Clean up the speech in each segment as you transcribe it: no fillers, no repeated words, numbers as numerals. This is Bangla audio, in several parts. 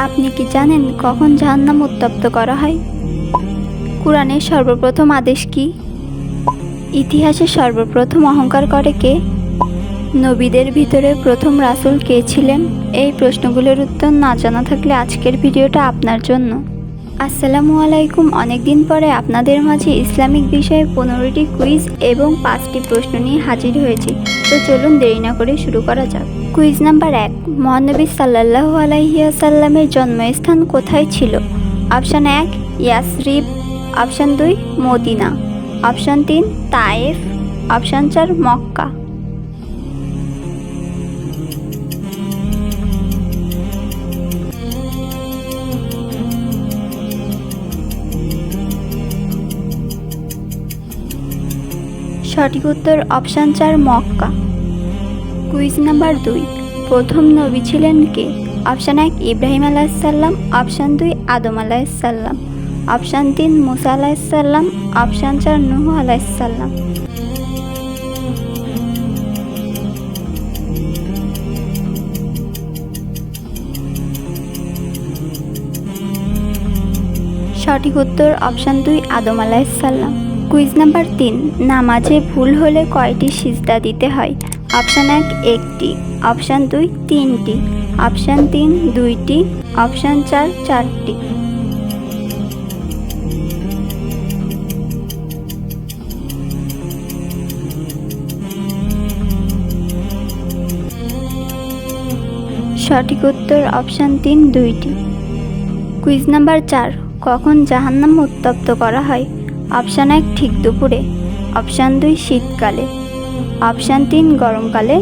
আপনি কি জানেন কখন জাহান্নাম উত্তপ্ত করা হয়? কুরআনের সর্বপ্রথম আদেশ কি? ইতিহাসে সর্বপ্রথম অহংকার করে কে? নবীদের ভিতরে প্রথম রাসূল কে ছিলেন? এই প্রশ্নগুলোর উত্তর না জানা থাকলে আজকের ভিডিওটা আপনার জন্য। আসসালামু আলাইকুম। অনেকদিন পরে আপনাদের মাঝে ইসলামিক বিষয়ে 15টি কুইজ এবং 5টি প্রশ্ন নিয়ে হাজির হয়েছি। তো চলুন দেরি না করে শুরু করা যাক। কুইজ নাম্বার 1, মহানবী সাল্লাল্লাহু আলাইহি ওয়াসাল্লামের জন্মস্থান কোথায় ছিল? Option 1 Yathrib, option 2 Medina, option 3 Taif, option 4 Mecca. সঠিক উত্তর অপশান 4 মক্কা। কুইজ নাম্বার 2, প্রথম নবী ছিলেন কে? অপশান 1 ইব্রাহিম আলাইহিসসালাম, অপশান 2 আদম আলাইহিসসালাম, অপশান 3 মুসা আলাইহিসসালাম, অপশান 4 নূহ আলাইহিসসালাম। সঠিক উত্তর অপশান 2 আদম আলাইহিসসালাম। কুইজ নাম্বার 3, নামাজে ভুল হলে কয়টি সিজদা দিতে হয়? অপশান 1 1টি, অপশান 2 3টি, অপশান 3 2টি, অপশান 4 4টি। সঠিক উত্তর অপশান 3 2টি। কুইজ নাম্বার 4, কখন জাহান্নাম উত্তপ্ত করা হয়? অপশান 1 ঠিক দুপুরে, অপশান 2 শীতকালে, অপশান 3 গরমকালে,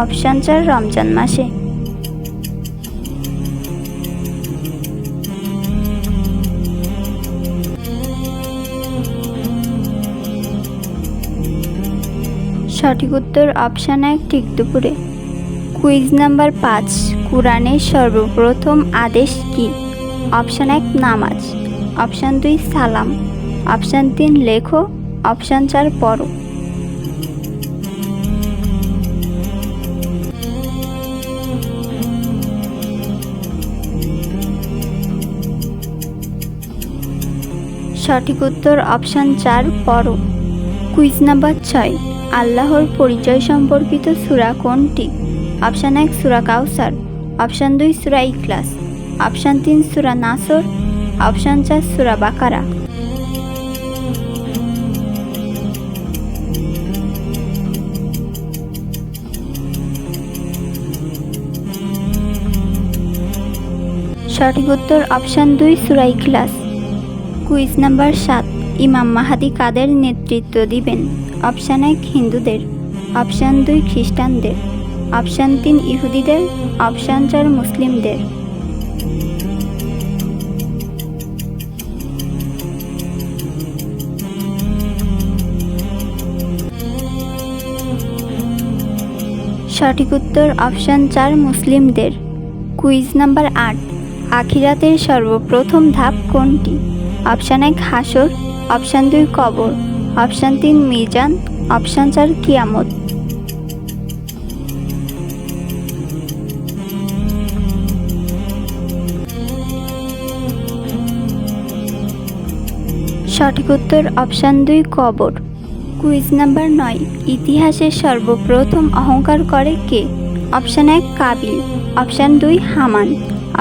অপশান 4 রমজান মাসে। সঠিক উত্তর অপশান 1 ঠিক দুপুরে। কুইজ নাম্বার 5, কুরআনের সর্বপ্রথম আদেশ কি? অপশান 1 নামাজ, অপশান 2 সালাম, অপশান 3 লেখো, অপশান 4 পড়ো। সঠিক উত্তর অপশান 4 পড়ো। কুইজ নাম্বার 6, আল্লাহর পরিচয় সম্পর্কিত সূরা কোনটি? অপশান 1 সূরা কাউসার, অপশান 2 সূরা ইখলাস, অপশান 3 সূরা নাসর, অপশান 4 সূরা বাকারা। সঠিক উত্তর অপশান 2 সূরা ইখলাস। কুইজ নাম্বার 7, ইমাম মাহদী কাদের নেতৃত্ব দিবেন? অপশান 1 হিন্দুদের, অপশান 2 খ্রিস্টানদের, অপশান 3 ইহুদিদের, অপশান 4 মুসলিমদের। সঠিক উত্তর অপশান 4 মুসলিমদের। কুইজ নাম্বার 8, আখিরাতের সর্বপ্রথম ধাপ কোনটি? অপশান 1 হাসর, অপশান 2 কবর, অপশান 3 মিজান, অপশান 4 কিয়ামত। সঠিক উত্তর অপশান 2 কবর। কুইজ নাম্বার 9, ইতিহাসের সর্বপ্রথম অহংকার করে কে? অপশান 1 কাবিল, অপশান 2 হামান,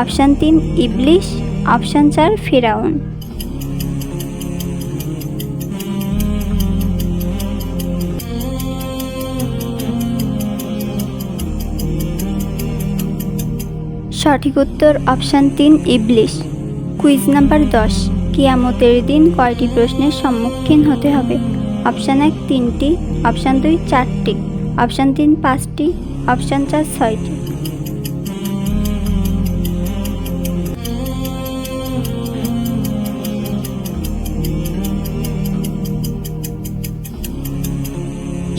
অপশান 3 ইবলিশ, অপশান 4 ফিরাউন। সঠিক উত্তর অপশান 3 ইবলিশ। কুইজ নাম্বার 10, কিয়ামতের দিন কয়টি প্রশ্নের সম্মুখীন হতে হবে? অপশান 1 3টি, অপশান 2 4টি, অপশান 3 5টি, অপশান 4 6টি।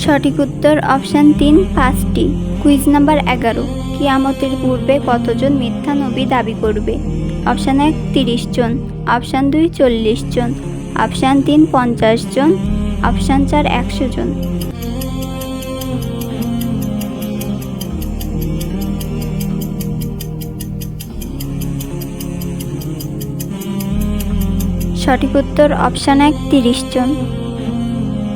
সঠিক উত্তর অপশান 3 5টি। কুইজ নাম্বার 11, কিয়ামতের পূর্বে কতজন মিথ্যা নবী দাবি করবে? অপশান 1 30 জন, অপশান 2 40 জন, অপশান 3 50 জন, অপশান 4 100 জন। সঠিক উত্তর অপশান 1 30 জন।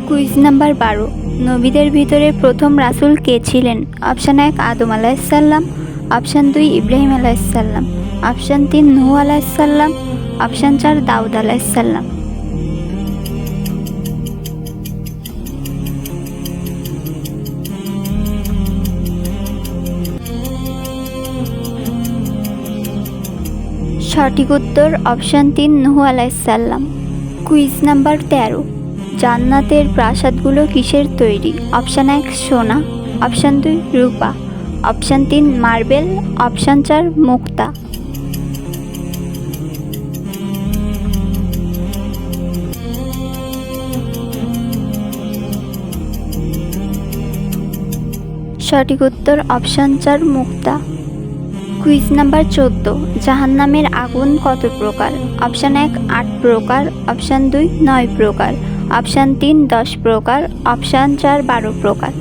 কুইজ নাম্বার 12, নবীদের ভিতরে প্রথম রাসূল কে ছিলেন? অপশান 1 আদম আলাইহিসসালাম, অপশান 2 ইব্রাহিম আলাইহিসসালাম, অপশান 3 নূহ আলাইহিসসালাম, অপশান 4 দাউদ আলাইহিসসালাম। সঠিক উত্তর অপশান 3 নূহ আলাইহিসসালাম। কুইজ নাম্বার 13, জান্নাতের প্রাসাদগুলো কিসের তৈরি? অপশান 1 সোনা, অপশান 2 রূপা, অপশান 3 মার্বেল, অপশান 4 মুক্তা। সঠিক উত্তর অপশান 4 মুক্তা। কুইজ নাম্বার 14, জাহান্নামের আগুন কত প্রকার? অপশান 1 8 প্রকার, অপশান 2 9 প্রকার, অপশান 3 10 প্রকার, অপশান 4 12 প্রকার।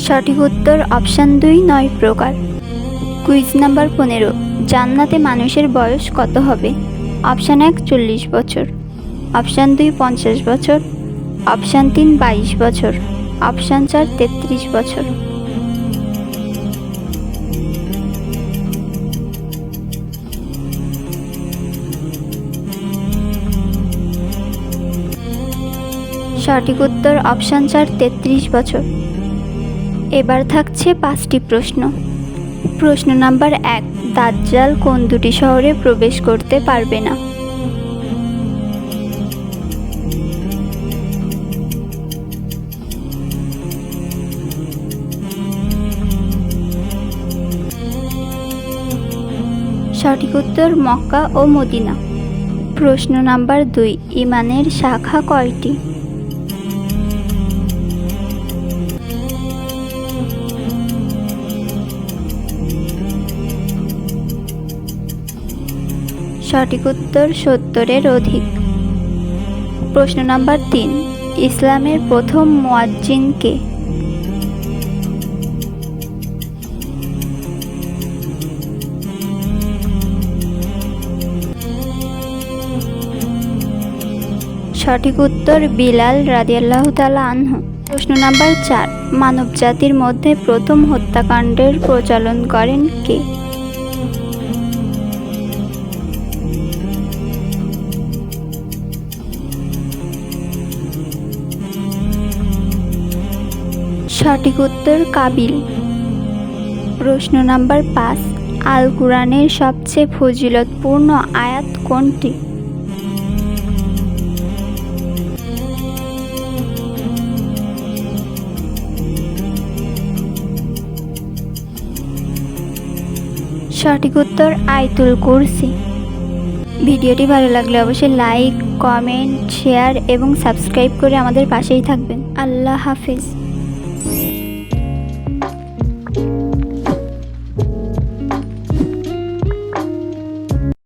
সঠিক উত্তর অপশান 2 9 প্রকার। কুইজ নাম্বার 15, জান্নাতে মানুষের বয়স কত হবে? অপশান 1 40 বছর, অপশান 2 50 বছর, অপশান 3 22 বছর, অপশান 4 33 বছর। সঠিক উত্তর অপশান 4 33 বছর। এবার থাকছে 5টি প্রশ্ন। প্রশ্ন নাম্বার 1, দাজ্জাল কোন দুটি শহরে প্রবেশ করতে পারবে না? সঠিক উত্তর মক্কা ও মদিনা। প্রশ্ন নাম্বার 2, ঈমানের শাখা কয়টি? সঠিক উত্তর 70-এর অধিক। প্রশ্ন নাম্বার 3, ইসলামের প্রথম মুয়াজ্জিন কে? সঠিক উত্তর বিলাল রাদিয়াল্লাহু তাআলা আনহু। প্রশ্ন নাম্বার 4, মানব জাতির মধ্যে প্রথম হত্যাকাণ্ডের প্রচলন করেন কে? সঠিক উত্তর কাবিল। প্রশ্ন নাম্বার 5, আল কুরআনের সবচেয়ে ফজিলতপূর্ণ আয়াত কোনটি? সঠিক উত্তর আয়াতুল কুরসি। ভিডিওটি ভালো লাগলে অবশ্যই লাইক, কমেন্ট, শেয়ার এবং সাবস্ক্রাইব করে আমাদের পাশেই থাকবেন। আল্লাহ হাফেজ।